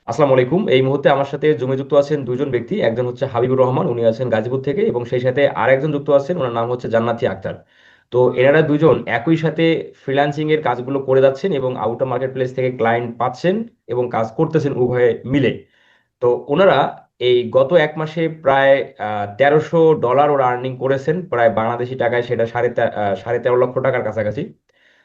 আসসালামু আলাইকুম। এই মুহূর্তে আমার সাথে জুমে যুক্ত আছেন দুইজন ব্যক্তি। একজন হচ্ছে হাবিবুর রহমান, উনি আছেন গাজীপুর থেকে, এবং সেই সাথে আরেকজন যুক্ত আছেন, ওনার নাম হচ্ছে জান্নাতি আক্তার। তো এনারা দুইজন একই সাথে ফ্রিল্যান্সিং এর কাজগুলো করে যাচ্ছেন এবং আউট অফ মার্কেট প্লেস থেকে ক্লায়েন্ট পাচ্ছেন এবং কাজ করতেছেন উভয়ে মিলে। তো ওনারা এই গত এক মাসে প্রায় $1300 ওরা আর্নিং করেছেন, প্রায় বাংলাদেশি টাকায় সেটা সাড়ে 13 লক্ষ টাকার কাছাকাছি।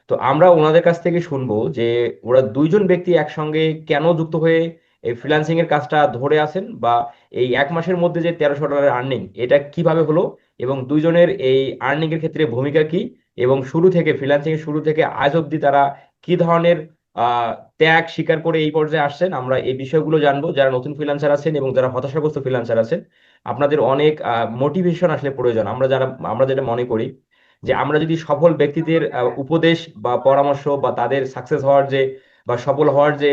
তো আমরা ওনাদের কাছ থেকে শুনবো যে ওরা দুইজন ব্যক্তি একসঙ্গে কেন যুক্ত হয়ে এই ফ্রিল্যান্সিং এর কাজটা ধরে আছেন, বা এই এক মাসের মধ্যে যে $1300 আর্নিং এটা কিভাবে হলো, এবং দুইজনের এই আর্নিং এর ক্ষেত্রে ভূমিকা কি, এবং শুরু থেকে ফ্রিল্যান্সিং এর শুরু থেকে আজ অব্দি তারা কি ধরনের আহ ত্যাগ স্বীকার করে এই পর্যায়ে আসছেন, আমরা এই বিষয়গুলো জানবো। যারা নতুন ফ্রিল্যান্সার আছেন এবং যারা হতাশাগ্রস্ত ফ্রিল্যান্সার আছেন, আপনাদের অনেক মোটিভেশন আসলে প্রয়োজন। আমরা যেটা মনে করি যে আমরা যদি সফল ব্যক্তিদের উপদেশ বা পরামর্শ বা তাদের সাকসেস হওয়ার যে বা সফল হওয়ার যে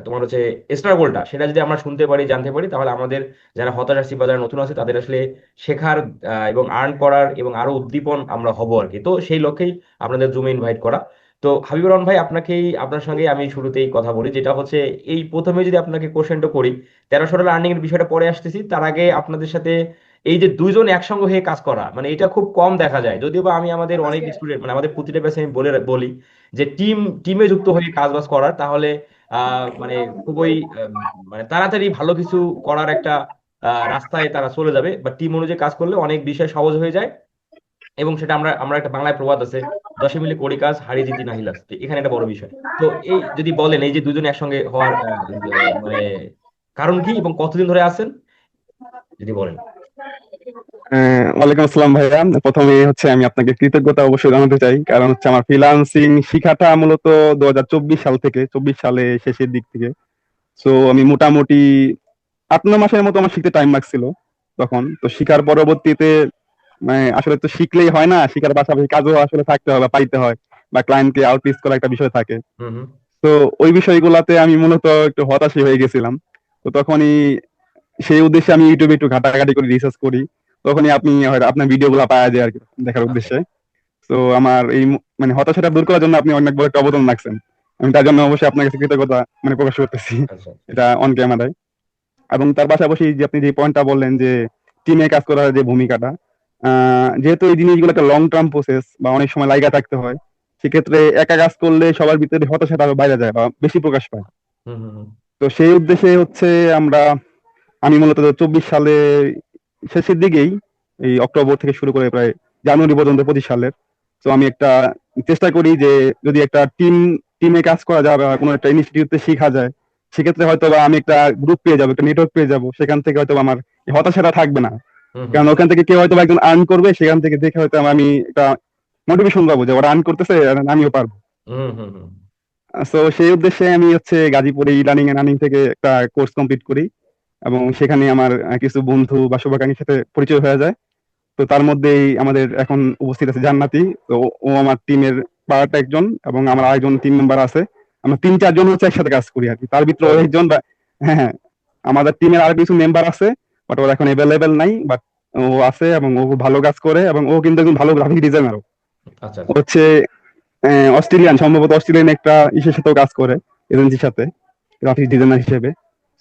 তোমার হচ্ছে স্ট্রাগলটা, সেটা যদি আমরা শুনতে পারি, জানতে পারি, তাহলে আমাদের যারা হতাশ আছি বা যারা নতুন আছে তাদের আসলে শেখার এবং আর্ন করার এবং আরো উদ্দীপন আমরা হব আর কি। তো সেই লক্ষ্যেই আপনাদের জুমে ইনভাইট করা। তো হাবিবুর রহমান ভাই, আপনার সঙ্গে আমি শুরুতেই কথা বলি, যেটা হচ্ছে এই প্রথমে যদি আপনাকে কোশ্চেনটা করি, $1300 আর্নিং এর বিষয়টা পরে আসতেছি, তার আগে আপনাদের সাথে এই যে দুইজন একসঙ্গে হয়ে কাজ করা, মানে এটা খুব কম দেখা যায়। যদিও বা আমি আমাদের অনেক স্টুডেন্ট, মানে আমাদের প্রতিটা ব্যাচে আমি বলি যে টিমে যুক্ত হয়ে কাজ বাজ করার, তাহলে মানে খুবই মানে তাড়াতাড়ি ভালো কিছু করার একটা রাস্তায় তারা চলে যাবে, বা টিম অনুযায়ী কাজ করলে অনেক বিষয় সহজ হয়ে যায়। এবং সেটা আমরা আমরা একটা বাংলায় প্রবাদ আছে, 10 মিলে করি কাজ, হারি জিতি নাহি লাজ। তো এখানে একটা বড় বিষয়। তো এই যদি বলেন এই যে দুজনে একসঙ্গে হওয়ার মানে কারণ কি এবং কতদিন ধরে আছেন, যদি বলেন। ওয়ালাইকুম আসসালাম ভাইয়া। প্রথমে হচ্ছে আমি আপনাকে কৃতজ্ঞতা অবশ্যই জানাতে চাই, কারণ হচ্ছে আমার ফ্রিল্যান্সিং শিখাটা মূলত 2024 সাল থেকে, 24 সালে শেষের দিক থেকে। সো আমি মোটামুটি 8-9 মাসের মতো আমার শিখতে টাইম লাগছিল তখন। তো শিখার পরবর্তীতে মানে আসলে তো শিখলেই হয় না, শিখার পাশাপাশি কাজও আসলে থাকতে হয় বা পাইতে হয়, বা ক্লায়েন্টকে আউটরিচ করা একটা বিষয় থাকে। হুম হুম। তো ওই বিষয়গুলোতে আমি মূলত একটু হতাশই হয়ে গেছিলাম। তো তখনই সেই উদ্দেশ্যে আমি ইউটিউবে একটু ঘাটাঘাটি করে রিসার্চ করি। তখনই আপনি হয়তো আপনার ভিডিও গুলা পাওয়া যায় আর কি, দেখার আচ্ছা উদ্দেশ্যে। তো আমার এই মানে হতাশাটা দূর করার জন্য আপনি অনেক বড় একটা অবদান রাখছেন। আমি তার জন্য অবশ্যই আপনার কাছে কৃতজ্ঞতা মানে প্রকাশ করতেছি আচ্ছা। এটা অন ক্যামেরায়। এবং তার পাশাপাশি যে আপনি যে পয়েন্টটা বললেন যে টিমে কাজ করার যে ভূমিকাটা, যেহেতু এই জিনিসগুলো একটা লং টার্ম প্রসেস বা অনেক সময় লাইগা থাকতে হয়, সেক্ষেত্রে একা কাজ করলে সবার ভিতরে হতাশাটা আরো বাইরে যায় বা বেশি প্রকাশ পায়। হুম হুম হুম। তো সেই উদ্দেশ্যে হচ্ছে আমরা আমি মূলত 24 সালে শেষের দিকেই, এই অক্টোবর থেকে শুরু করে প্রায় জানুয়ারি পর্যন্ত 25 সালের, তো আমি একটা চেষ্টা করি যে যদি একটা টিমে কাজ করা যায় বা কোনো একটা ইনস্টিটিউটে শেখা যায়, সেক্ষেত্রে হয়তো বা আমি একটা গ্রুপ পেয়ে যাবো, একটা নেটওয়ার্ক পেয়ে যাবো, সেখান থেকে হয়তো বা আমার এই হতাশাটা থাকবে না। হুম হুম। কারণ ওখান থেকে কেউ হয়তো বা একজন আর্ন করবে, সেখান থেকে দেখে হয়তো আমি একটা মোটিভেশন পাবো যে ওরা আর্ন করতেছে, আমিও পারবো। হুম হুম হুম। তো সেই উদ্দেশ্যে আমি হচ্ছে গাজীপুরে ই লার্নিং এন্ড আর্নিং থেকে একটা কোর্স কমপ্লিট করি, এবং সেখানে আমার কিছু বন্ধু বা শুভাকাঙ্ক্ষীর সাথে পরিচয় হয়ে যায়। তো তার মধ্যেই আমাদের এখন উপস্থিত আছে জান্নাতি। তো ও আমার টিমের পার্ট একজন, এবং আমার আরেকজন টিম মেম্বার আছে। আমরা 3-4 জন হচ্ছে একসাথে কাজ করি আর কি, তার ভিতরে ও চলো। একজন হ্যাঁ হ্যাঁ, আমাদের টিমের আর কিছু মেম্বার আছে, বাট ওরা এখন অ্যাভেলেবেল নাই, বাট ও আছে এবং ও খুব ভালো কাজ করে, এবং ও কিন্তু একজন ভালো গ্রাফিক ডিজাইনারও। আচ্ছা ও আচ্ছা। হচ্ছে অস্ট্রেলিয়ান, সম্ভবত অস্ট্রেলিয়ান একটা ইসের সাথেও কাজ করে, এজেন্সির সাথে, গ্রাফিক ডিজাইনার হিসেবে।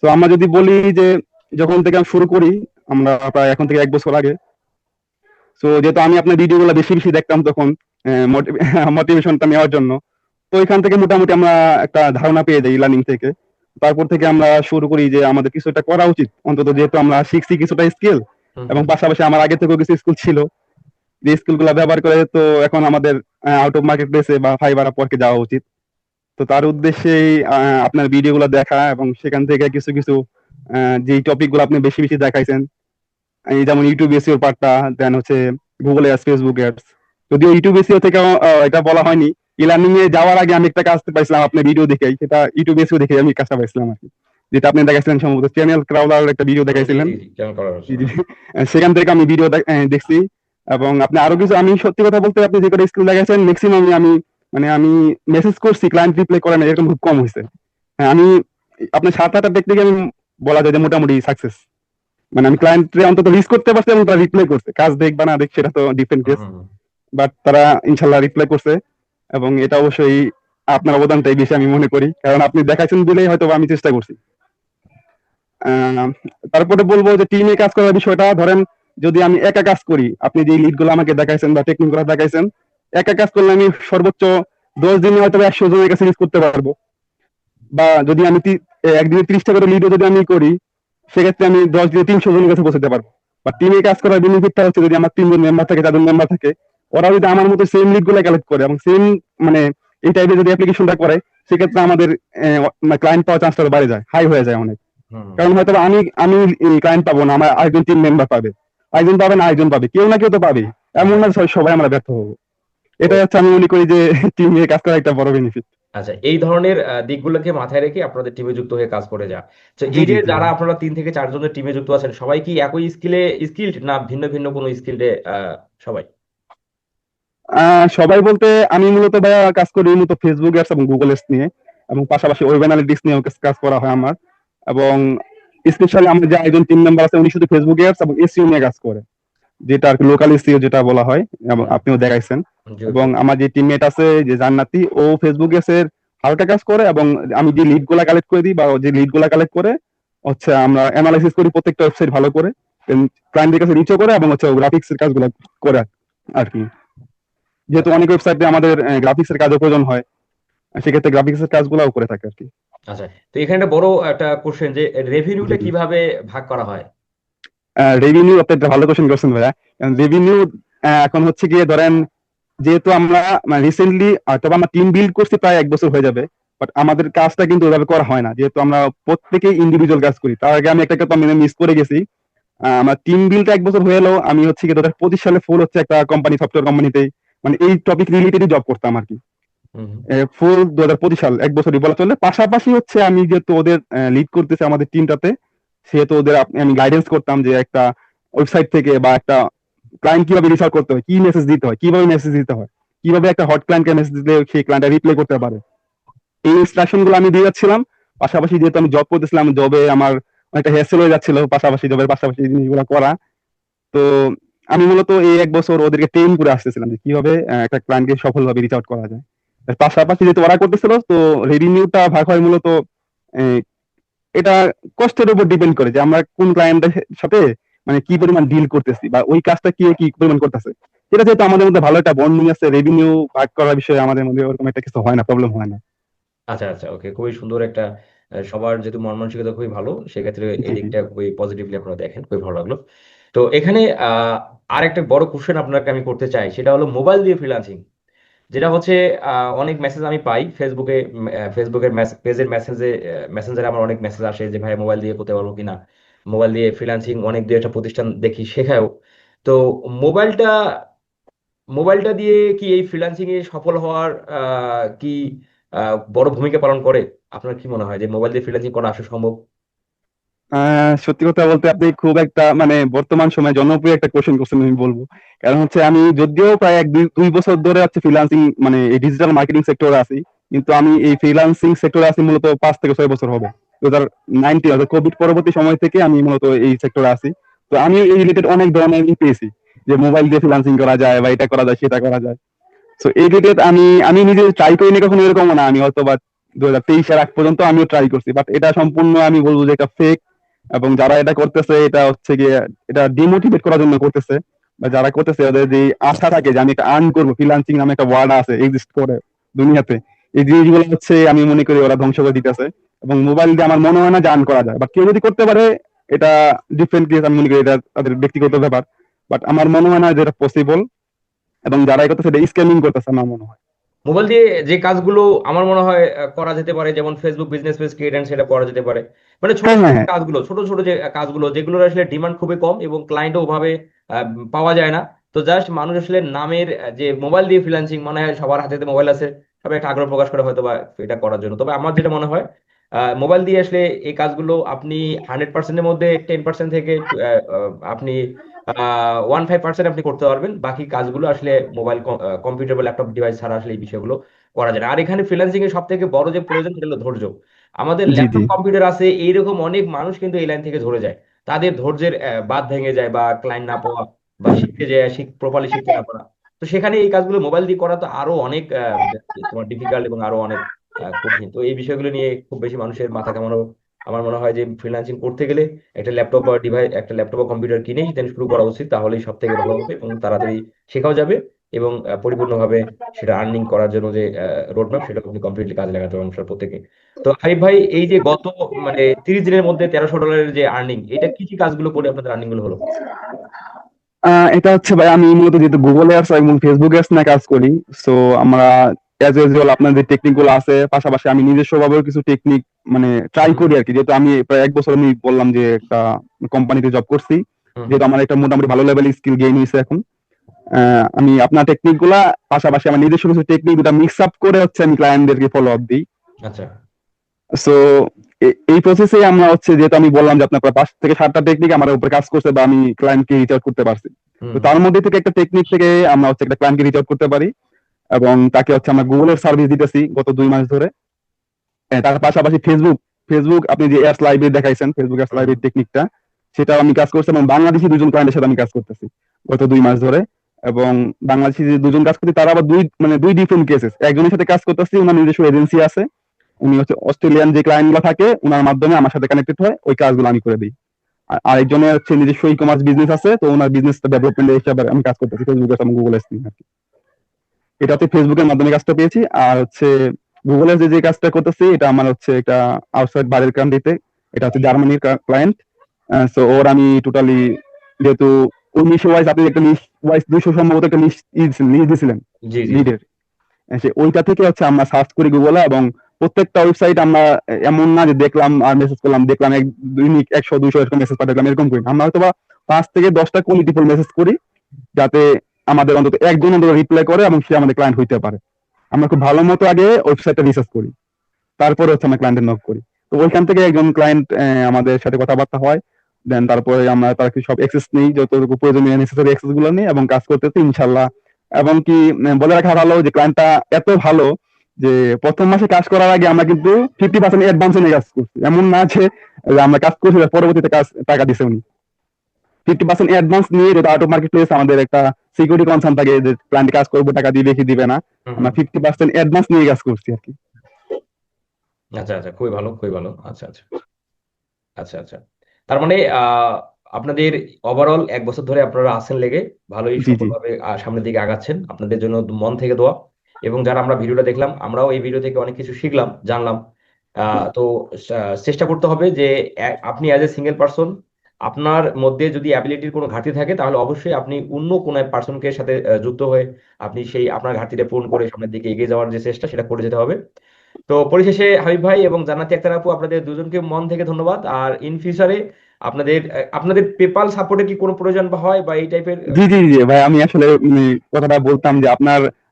তো আমরা যদি বলি যে যখন থেকে আমি শুরু করি, আমরা প্রায় এখন থেকে 1 বছর আগে। তো যেহেতু আমি আপনার ভিডিও গুলো বেশি বেশি দেখতাম তখন, মোটিভেশনটা নেওয়ার জন্য, তো এখান থেকে মোটামুটি আমরা একটা ধারণা পেয়ে যাই লার্নিং থেকে। তারপর থেকে আমরা শুরু করি যে আমাদের কিছু একটা করা উচিত, অন্তত যেহেতু আমরা শিখছি কিছুটা স্কিল, হুম এবং হুম। পাশাপাশি আমার আগে থেকেও কিছু স্কিল ছিল, যে স্কিল গুলা ব্যবহার করে তো এখন আমাদের আউট অফ মার্কেট প্লেসে বা ফাইবার আপওয়ার্কে যাওয়া উচিত। তো তার উদ্দেশ্যেই আপনার ভিডিও গুলো দেখা, এবং সেখান থেকে কিছু কিছু যে টপিক গুলো আপনি বেশি বেশি দেখাইছেন, এই যেমন ইউটিউব এসইও পার্টটা, দেন হচ্ছে গুগল অ্যাডস, ফেসবুক অ্যাডস। যদিও ইউটিউব এসইও থেকে এটা বলা হয়নি, ই লার্নিং এ যাওয়ার আগে আমি একটা কাজ পাইছিলাম আপনার ভিডিও দেখেই, সেটা ইউটিউব এসইও দেখে আমি কাজটা পাইছিলাম আর কি, যেটা আপনি দেখাইছিলেন সম্ভবত চ্যানেল ক্রাউলার একটা ভিডিও হুম। জি দেখাইছিলেন। জি জি, কেমন করার আছে, জি, জি। হ্যাঁ। সেখান থেকে আমি ভিডিও দেখছি। এবং আপনি আরো কিছু, আমি সত্যি কথা বলতে আপনি যে করে স্কিল দেখাইছেন ম্যাক্সিমাম আমি মানে আমি মেসেজ করছি, ক্লায়েন্ট রিপ্লাই করে না, এরকম খুব কম হয়েছে। হ্যাঁ, আমি আপনার 7-8টা টেকনিকে আমি বলা যায় যে মোটামুটি সাকসেস, মানে আমি ক্লায়েন্টরে অন্তত রিচ করতে পারছি, এবং তারা রিপ্লাই করছে। কাজ দেখ বা না দেখ সেটা তো different hmm case, hmm hmm. But তারা ইনশাল্লাহ রিপ্লাই করছে। এবং এটা অবশ্যই আপনার অবদানটাই বেশি আমি মনে করি, কারণ আপনি দেখাইছেন বলেই হয়তো আমি চেষ্টা করছি। আহ, তারপরে বলবো যে টিমে কাজ করার বিষয়টা ধরেন, যদি আমি একা কাজ করি, আপনি যে লিড গুলো আমাকে দেখাইছেন বা টেকনিক গুলো দেখাইছেন, একা কাজ করলে আমি সর্বোচ্চ 10 দিনে হয়তো 100 জনের কাছে রিচ করতে পারবো। বা যদি আমি একদিনে 30টা করে লিডও যদি আমি করি, সেক্ষেত্রে আমি 10 দিনে 300 জনের কাছে পৌঁছাতে পারবো। বা টিমে কাজ করার বেনিফিটটা হচ্ছে, যদি আমার 3জন মেম্বার থাকে, 4জন মেম্বার থাকে, ওরা যদি আমার মতো সেম লিড গুলো কালেক্ট করে এবং সেম মানে এই টাইপের যদি অ্যাপ্লিকেশনটা করে, সেক্ষেত্রে আমাদের ক্লায়েন্ট পাওয়ার চান্সটা বেড়ে যায়, হাই হয়ে যায় অনেক। হুম। কারণ হয়তো আমি আমি ক্লায়েন্ট পাবো না, আমার আরেকজন টিম মেম্বার পাবে, একজন পাবে না আরেকজন পাবে, কেউ না কেউ তো পাবে। হুম। এমন না যে সবাই আমরা ব্যর্থ হবো। তো এটাই হচ্ছে আমি মনে করি যে টিম নিয়ে কাজ করা একটা বড় বেনিফিট। আচ্ছা, এই ধরনের দিকগুলোকে মাথায় রেখে আপনাদের টিমে যুক্ত হয়ে কাজ করে যা। তো জি এই জি যে জি যারা ভাই। আপনারা 3 থেকে 4 জনের টিমে যুক্ত আছেন, সবাই কি একই স্কিল্ড না ভিন্ন ভিন্ন কোনো স্কিল্ডে সবাই? সবাই বলতে আমি মূলত ভাইয়া কাজ করি মূলত ফেসবুক অ্যাডস এবং গুগল অ্যাডস নিয়ে, এবং পাশাপাশি ওয়েব অ্যানালিটিক্স নিয়েও কাজ করা হয় আমার। এবং স্পেশালি আমার যে একজন টিম মেম্বার আছে, উনি শুধু ফেসবুক অ্যাডস এবং এসইও নিয়ে কাজ করে, যেটা আর কি লোকাল এসইও যেটা বলা হয়, এবং হুম। আপনিও দেখাইছেন। জি এবং জি। আমার যে টিমমেট আছে যে জান্নাতি, ও ফেসবুক অ্যাডস এর হালকা কাজ করে, এবং আমি যে লিড গুলা কালেক্ট করে দিই বা ও যে লিড গুলা কালেক্ট করে হচ্ছে আমরা অ্যানালাইসিস করি প্রত্যেকটা ওয়েবসাইট ভালো করে, ক্লায়েন্টের কাছে রিচও করে, এবং হচ্ছে গ্রাফিক্স এর কাজগুলো করে আর কি। যেহেতু আচ্ছা অনেক ওয়েবসাইটে আমাদের গ্রাফিক্স এর কাজের প্রয়োজন হয়, সেক্ষেত্রে গ্রাফিক্স এর কাজগুলোও করে থাকে আর কি। আচ্ছা। তো এখানে একটা বড় একটা কোশ্চেন যে জি রেভিনিউটা জি। কিভাবে ভাগ করা হয়? রেভিনিউ, আপনি একটা ভালো কোশ্চেন করছেন ভাইয়া। রেভিনিউ এখন হচ্ছে গিয়ে ধরেন, যেহেতু আমরা রিসেন্টলি অথবা আমরা টিম বিল্ড করছি প্রায় 1 বছর হয়ে যাবে, বাট আমাদের কাজটা কিন্তু ওইভাবে করা হয় না, যেহেতু আমরা প্রত্যেকেই ইন্ডিভিজুয়াল কাজ করি। তার আগে আমি একটা কথা মিস করে গেছি। আমার টিম বিল্ডটা 1 বছর হয়ে এলো, আমি হচ্ছে কি 2025 সালে ফুল হচ্ছে একটা কোম্পানি, সফটওয়্যার কোম্পানিতে মানে এই টপিক রিলেটেডই জব করতাম আর কি। হুম হুম। ফুল 2025 সাল, 1 বছরই বলা চলে। পাশাপাশি হচ্ছে আমি যেহেতু ওদের লিড করতেছি আমাদের টিমটাতে, সেহেতু ওদের আমি গাইডেন্স করতাম যে একটা ওয়েবসাইট থেকে বা একটা ক্লায়েন্ট কিভাবে রিচ আউট করতে হয়, কি মেসেজ দিতে হয়, কিভাবে মেসেজ দিতে হয়, কিভাবে একটা হট ক্লায়েন্টকে মেসেজ দিলে সেই ক্লায়েন্টটা রিপ্লাই করতে পারে, এই ইনস্ট্রাকশন গুলো আমি দিয়ে যাচ্ছিলাম। পাশাপাশি যেহেতু আমি জব করতেছিলাম, জবে আমার অনেকটা হ্যাসেল হয়ে যাচ্ছিল, পাশাপাশি জবের পাশাপাশি এই জিনিসগুলো করা। তো আমি মূলত এই 1 বছর ওদেরকে ট্রেন করে আসতেছিলাম যে কিভাবে একটা ক্লায়েন্টকে সফলভাবে রিচ আউট করা যায়। এর পাশাপাশি যেহেতু ওরা করতেছিল, তো রেভিনিউটা ভাগ হয় মূলত আহ, এটা কষ্টের উপর ডিপেন্ড করে যে আমরা কোন ক্লায়েন্টের সাথে মানে কি পরিমাণ ডিল করতেছি, বা ওই কাজটা কি কি পরিমাণ করতেছে। এটা যেহেতু আমাদের মধ্যে ভালো একটা বন্ডিং আছে, রেভিনিউ ভাগ করার বিষয়ে আমাদের মধ্যে ওরকম একটা কিছু হয় না, প্রবলেম হয় না। আচ্ছা আচ্ছা, ওকে, খুবই সুন্দর একটা সবার যেহেতু মন মানসিকতা খুবই ভালো, সেক্ষেত্রে এই জি জি। দিকটা খুবই পজিটিভলি আপনারা দেখেন, খুবই ভালো লাগলো। তো এখানে আর একটা বড় কোশ্চেন আপনাকে আমি করতে চাই, সেটা হলো মোবাইল দিয়ে ফ্রিল্যান্সিং। যেটা হচ্ছে অনেক মেসেজ আমি পাই ফেসবুকে, ফেসবুকের পেজের মেসেঞ্জারে আমার অনেক মেসেজ আসে যে ভাই মোবাইল দিয়ে করতে পারবো কিনা, মোবাইল দিয়ে ফ্রিল্যান্সিং অনেক দুই একটা প্রতিষ্ঠান দেখি শেখায়ও। তো মোবাইলটা মোবাইলটা দিয়ে কি এই ফ্রিল্যান্সিং এ সফল হওয়ার কি বড় ভূমিকা পালন করে? আপনার কি মনে হয় যে মোবাইল দিয়ে ফ্রিল্যান্সিং করা আসলে সম্ভব? সত্যি কথা বলতে আপনি খুব একটা মানে বর্তমান সময়ে জনপ্রিয় একটা কোশ্চেন করছেন আমি বলবো। কারণ হচ্ছে আমি যদিও প্রায় 1 দুই বছর ধরে হচ্ছে ফ্রিল্যান্সিং মানে এই ডিজিটাল মার্কেটিং সেক্টরে আছি, কিন্তু আমি এই ফ্রিল্যান্সিং সেক্টরে আছি মূলত 5 থেকে 6 বছর হবে। 2019 অর্থাৎ কোভিড পরবর্তী সময় থেকে আমি মূলত এই সেক্টরে আছি। তো আমি এই রিলেটেড অনেক ধরনের পেয়েছি, যে মোবাইল দিয়ে ফ্রিল্যান্সিং করা যায় বা এটা করা যায় সেটা করা যায়। তো এই রিলেটেড আমি আমি নিজে ট্রাই করিনি কখনো, এরকম না। আমি হয়তো বা 2023-এর আগ পর্যন্ত আমিও ট্রাই করছি, বাট এটা সম্পূর্ণ আমি বলবো যে এটা ফেক। এবং যারা এটা করতেছে এটা হচ্ছে গিয়ে এটা ডিমোটিভেট করার জন্য করতেছে। বা যারা করতেছে ওদের যে আশা থাকে যে আমি একটা আর্ন করবো, ফ্রিল্যান্সিং নামে একটা ওয়ার্ড আছে, এক্সিস্ট করে দুনিয়াতে, এই জিনিসগুলো হচ্ছে আমি মনে করি ওরা ধ্বংস করে দিতেছে। এবং মোবাইল দিয়ে আমার মনে হয় না যে আর্ন করা যায়, বা কেউ যদি করতে পারে এটা ডিফারেন্ট কেস, আমি মনে করি এটা তাদের ব্যক্তিগত ব্যাপার। বাট আমার মনে হয় না যে এটা পসিবল, এবং যারা এটা করতেছে এটা স্ক্যামিং করতেছে আমার মনে হয়। মোবাইল দিয়ে যে কাজগুলো আমার মনে হয় করা যেতে পারে, যেমন ফেসবুক বিজনেস পেজ ক্রিয়েট, সেটা করা যেতে পারে। মানে ছোট হ্যাঁ ছোট হ্যাঁ যে হ্যাঁ। কাজগুলো, ছোট ছোট যে কাজগুলো যেগুলোর আসলে ডিমান্ড খুবই কম এবং ক্লায়েন্টও ওভাবে পাওয়া যায় না। তো জাস্ট মানুষ আসলে নামের যে মোবাইল দিয়ে ফ্রিল্যান্সিং, মনে হয় সবার হাতে মোবাইল আছে, সবাই একটা আগ্রহ প্রকাশ করে হয়তো বা এটা করার জন্য। তবে আমার যেটা মনে হয়, মোবাইল দিয়ে আসলে এই কাজগুলো আপনি 100%-এর মধ্যে 10% থেকে আপনি 15% আপনি করতে পারবেন। বাকি কাজগুলো আসলে মোবাইল, কম্পিউটার বা ল্যাপটপ ডিভাইস ছাড়া আসলে এই বিষয়গুলো করা যায় না। আর এখানে ফ্রিল্যান্সিং এর সব থেকে বড় যে প্রয়োজন, সেটা হলো ধৈর্য। আমাদের জি জি। ল্যাপটপ কম্পিউটার আছে, এইরকম অনেক মানুষ কিন্তু এই লাইন থেকে ধরে যায়, তাদের ধৈর্যের বাঁধ ভেঙে যায়, বা ক্লায়েন্ট না পাওয়া, বা শিখতে যায় প্রপারলি শিখতে না পারা। তো সেখানে এই কাজগুলো মোবাইল দিয়ে করা তো আরো অনেক তোমার ডিফিকাল্ট এবং আরো অনেক কঠিন। তো এই বিষয়গুলো নিয়ে খুব বেশি মানুষের মাথা কামানো, আমার মনে হয় যে ফ্রিল্যান্সিং করতে গেলে একটা ল্যাপটপ বা কম্পিউটার কিনেই দেন শুরু করা উচিত, তাহলেই সব থেকে ভালো হবে এবং তাড়াতাড়ি শেখাও যাবে এবং পরিপূর্ণভাবে সেটা আর্নিং করার জন্য যে রোডম্যাপ, সেটা আপনি কমপ্লিটলি কাজে লাগাতে পারবেন সব প্রত্যেকে। তো হাবিব ভাই, এই যে গত মানে 30 দিনের মধ্যে $1300 যে আর্নিং, এটা কি কি কাজগুলো করে আপনাদের আর্নিং গুলো হলো? এটা হচ্ছে ভাই, আমি মূলত যেহেতু গুগল অ্যাডস এবং ফেসবুক অ্যাডস নিয়ে কাজ করি, সো আমরা অ্যাজ ইউজুয়াল আপনার যে টেকনিক গুলো আছে, পাশাপাশি আমি নিজস্ব ভাবেও কিছু টেকনিক মানে ট্রাই হুম করি আর কি। যেহেতু আমি প্রায় 1 বছর আমি বললাম যে একটা কোম্পানিতে জব করছি, হুম হুম। যেহেতু আমার একটা মোটামুটি ভালো লেভেলের স্কিল গেইন হয়েছে এখন। আমি আপনার টেকনিক গুলা পাশাপাশি আমার নিজস্ব কিছু টেকনিক দুটা মিক্স আপ করে হচ্ছে আমি ক্লায়েন্টদেরকে ফলো আপ দিই। আচ্ছা। সো এই প্রসেসে আমরা হচ্ছে, যেহেতু আমি বললাম যে আপনার প্রায় 5 থেকে 7টা টেকনিক আমার উপরে কাজ করছে বা আমি ক্লায়েন্টকে রিচ আউট করতে পারছি। হুম তো হুম তার মধ্যে থেকে একটা টেকনিক থেকে আমরা হচ্ছে একটা ক্লায়েন্টকে রিচ আউট করতে পারি এবং তাকে হচ্ছে আমরা গুগলের সার্ভিস দিতেছি গত 2 মাস ধরে। তার পাশাপাশি ফেসবুক ফেসবুক আপনি যে অ্যাডস লাইব্রেরি দেখাইছেন, ফেসবুক অ্যাডস হুম হুম। লাইব্রেরির টেকনিকটা, সেটাও আমি কাজ করছি এবং বাংলাদেশি 2জন ক্লায়েন্টের সাথে আমি কাজ করতেছি গত 2 মাস ধরে। এবং বাংলাদেশি যে 2জন কাজ করছি তারা আবার দুই ডিফারেন্ট কেসেস। একজনের সাথে কাজ করতেছি, ওনার নিজস্ব এজেন্সি আছে, উনি হচ্ছে অস্ট্রেলিয়ান যে ক্লায়েন্ট গুলো থাকে ওনার মাধ্যমে আমার সাথে কানেক্টেড হয়, ওই কাজগুলো আমি করে দিই। আর আরেকজনের হচ্ছে নিজস্ব ই কমার্স বিজনেস আছে, তো ওনার বিজনেসটা ডেভেলপমেন্ট হিসাবে আমি কাজ করতেছি ফেসবুক এবং গুগল আর কি। এটা হচ্ছে ফেসবুকের মাধ্যমে কাজটা পেয়েছি। আর হচ্ছে গুগলের যে কাজটা করতেছি, এটা আমার হচ্ছে একটা আউটসাইড বাইরের কান্ট্রিতে, এটা হচ্ছে জার্মানির ক্লায়েন্ট। সো ওর আমি টোটালি, যেহেতু ওই নিশে ওয়াইজ আপনি একটা লিস্ট ওয়াইজ 200 সম্ভবত একটা লিস্ট দিয়েছিলেন জি জি জি। লিডের, সে ওইটা থেকে হচ্ছে আমরা সার্চ করি গুগলে, এবং প্রত্যেকটা ওয়েবসাইট আমরা এমন না যে দেখলাম আর মেসেজ করলাম, দেখলাম দৈনিক 100 200 এরকম মেসেজ পাঠালাম, এরকম করি না। আমরা হয়তো বা 5 থেকে 10টা কোয়ালিটিফুল মেসেজ করি, যাতে আমাদের অন্তত একজন অন্তত রিপ্লাই করে এবং সে আমাদের ক্লায়েন্ট হইতে পারে। আমরা খুব ভালো মতো আগে ওয়েবসাইটটা রিসার্চ করি, তারপরে হচ্ছে আমরা ক্লায়েন্টের নক করি। তো ওইখান থেকে একজন ক্লায়েন্ট আমাদের সাথে কথাবার্তা হয়, দেন তারপরে আমরা তার সব অ্যাক্সেস নেই, যতটুকু প্রয়োজনীয় নেসেসারি অ্যাক্সেস গুলো নেই এবং কাজ করতেছি ইনশাল্লাহ। এবং কি বলে রাখা ভালো যে ক্লায়েন্টটা এত ভালো যে প্রথম মাসে কাজ করার আগে আমরা কিন্তু 50% অ্যাডভান্সে নিয়ে কাজ করছি। এমন না যে আমরা কাজ করছি পরবর্তীতে টাকা দিছে উনি। 50% অ্যাডভান্স নিয়ে, যেটা আউট অফ মার্কেট প্লেস আমাদের একটা সিকিউরিটি কনসার্ন থাকে যে ক্লায়েন্ট কাজ করবো টাকা দিয়ে দেখি দিবে না, হুম আমরা হুম। 50% অ্যাডভান্স নিয়ে কাজ করছি আর কি। আচ্ছা আচ্ছা, খুবই ভালো খুবই ভালো। আচ্ছা আচ্ছা। আচ্ছা আচ্ছা। তার মানে আপনাদের ওভারঅল 1 বছর ধরে আপনারা আছেন লেগে ভালোই জি জি। সফলভাবে সামনের দিকে আগাচ্ছেন, আপনাদের জন্য মন থেকে দোয়া। এবং যারা আমরা ভিডিওটা দেখলাম, আমরাও এই ভিডিও থেকে অনেক কিছু শিখলাম, জানলাম। তো চেষ্টা করতে হবে যে আপনি অ্যাজ এ সিঙ্গেল পার্সন, আপনার মধ্যে যদি অ্যাবিলিটির কোনো ঘাটতি থাকে, তাহলে অবশ্যই আপনি অন্য কোনো পার্সনকে সাথে যুক্ত হয়ে আপনি সেই আপনার ঘাটতিটা পূরণ করে সামনের দিকে এগিয়ে যাওয়ার যে চেষ্টা, সেটা করে যেতে হবে। তো পরিশেষে হাবিব ভাই এবং জান্নাতি আক্তার আপু, আপনাদের দুজনকে মন থেকে ধন্যবাদ। আর ইন ফিউচারে আপনাদের পেপাল সাপোর্টের কি কোনো প্রয়োজন বা হয় বা এই টাইপের? জি জি জি ভাই, আমি আসলে কথাটা বলতাম যে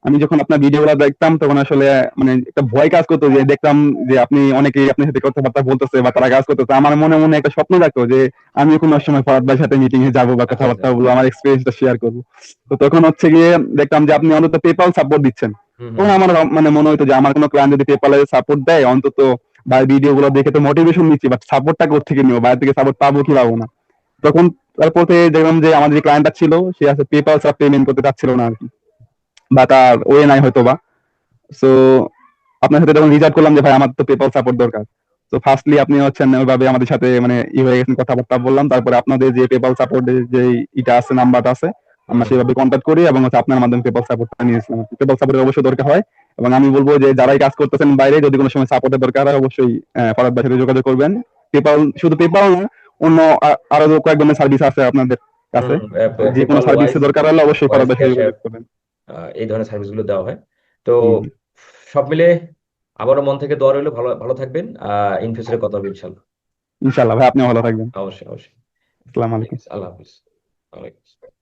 আমি যখন আপনার ভিডিও গুলো দেখতাম তখন আসলে মানে একটা ভয় কাজ করতো, যে দেখতাম যে আপনি অনেকেই আপনার সাথে কথাবার্তা বলতেছে বা তারা কাজ করতেছে, আমার মনে মনে একটা স্বপ্ন থাকতো যে আমি কোনো সময় ফরাদ ভাইয়ের সাথে মিটিং এ যাবো বা আচ্ছা আচ্ছা। কথাবার্তা বলবো, আমার এক্সপিরিয়েন্সটা শেয়ার করবো। তো তখন হচ্ছে গিয়ে দেখতাম যে আপনি অন্তত পেপাল সাপোর্ট দিচ্ছেন। হুম হুম তখন হুম। আমার মানে মনে হতো যে আমার কোনো ক্লায়েন্ট যদি পেপালে সাপোর্ট দেয়, অন্তত বা ভিডিও গুলো দেখে তো মোটিভেশন নিচ্ছি, বাট সাপোর্টটা কোথেকে নিবো, বাইরে থেকে সাপোর্ট পাবো কি পাবো না। তখন তারপর থেকে দেখলাম যে আমাদের যে ক্লায়েন্টটা ছিল সে আছে পেপাল ছাড়া পেমেন্ট করতে চাচ্ছিল না আরকি, বা তার ওয়ে নাই হয়তো বা। সো আপনার সাথে যখন রিচ আউট করলাম যে ভাই আমার তো পেপাল সাপোর্ট দরকার, তো ফার্স্টলি আপনি হচ্ছেন ওইভাবে আমাদের সাথে মানে হয়ে গেছেন, কথাবার্তা বললাম, তারপরে আপনাদের যে পেপাল সাপোর্টের যে ইটা আছে, নাম্বারটা আছে, হুম আমরা হুম। সেভাবে কন্ট্যাক্ট করি এবং হচ্ছে আপনার মাধ্যমে পেপাল সাপোর্টটা নিয়েছিলাম। পেপাল সাপোর্টের অবশ্যই দরকার হয়, এবং আমি বলবো যে যারাই কাজ করতেছেন বাইরে, যদি কোনো সময় সাপোর্টের দরকার হয় অবশ্যই ফরাদ ভাইয়ের সাথে যোগাযোগ করবেন। পেপাল, শুধু পেপাল না, অন্য আরো কয়েক ধরনের সার্ভিস আছে আপনাদের কাছে, তো যে কোনো পেপাল ওয়াইজ, সার্ভিসের দরকার হলে অবশ্যই ফরাদ ওয়াইজ ভাইয়ের সাথে ক্যাশ অ্যাপ, যোগাযোগ করবেন। এই ধরনের সার্ভিসগুলো দেওয়া হয়। তো জি জি। সব মিলে আবারও মন থেকে দোয়া রইলো, ভালো ভালো থাকবেন। ইন ফিউচারে কথা হবে ইনশাল্লাহ। ইনশাল্লাহ ভাই, আপনিও ভালো থাকবেন। অবশ্যই অবশ্যই। আসসালামু ঠিক আলাইকুম। আছে, আল্লাহ হাফিজ। ওয়ালাইকুম আসসালাম।